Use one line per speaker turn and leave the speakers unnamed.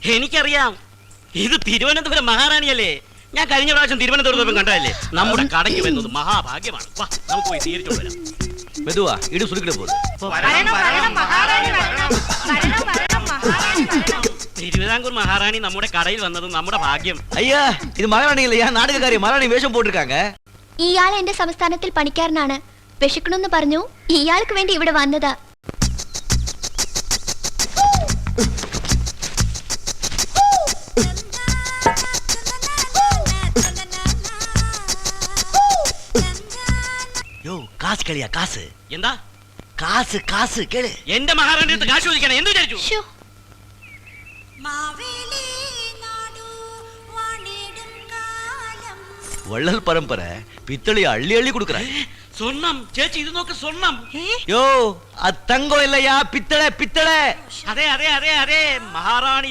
എനിക്കറിയാം, ഇത് തിരുവനന്തപുരം മഹാറാണിയല്ലേ. ഞാൻ കഴിഞ്ഞ പ്രാവശ്യം തിരുവനന്തപുരത്ത് കണ്ടതല്ലേ. നമ്മുടെ കടയ്ക്ക് വരുന്നത് മഹാഭാഗ്യമാണ്. വാ, നമുക്ക് പോയി സ്വീകരിച്ചോണ്ട് വരാം.
മെതുവാ ഇട് സുരുക്കിട്ട് പോകും.
തിരുവിതാംകൂർ മഹാറാണി നമ്മുടെ കടയിൽ വന്നത് നമ്മുടെ ഭാഗ്യം.
ஐயா இது மகாராணி இல்லையா, நாடகக்காரி மகாராணி வேஷம் போட்டிருக்காங்க.
ഇയാൾ എന്റെ സംസ്ഥാനത്തിൽ പണിക്കാരനാണ്. വിശക്കണമെന്ന് പറഞ്ഞു ഇയാൾക്ക് വേണ്ടി ഇവിടെ വന്നതാ.
യോ കാശ് കളിയാ, കാശ്.
എന്താ
കാശ്? കാശ് കേള്.
എന്റെ മഹാറാണി അടുത്ത് കാശ് ചോദിക്കണം എന്ത് വിചാരിച്ചു?
ശ്ശോ.
വള്ളൽ പരമ്പര പിത്തളി അള്ളി അള്ളി കൊടുക്കറ.
സ്വർണം ചേച്ചി, ഇത് നോക്ക്, സ്വർണം.
യോ അത് തങ്കം ഇല്ലയാ, പിത്തളെ പിത്തളെ.
അതെ അതെ അതെ അതെ, മഹാറാണി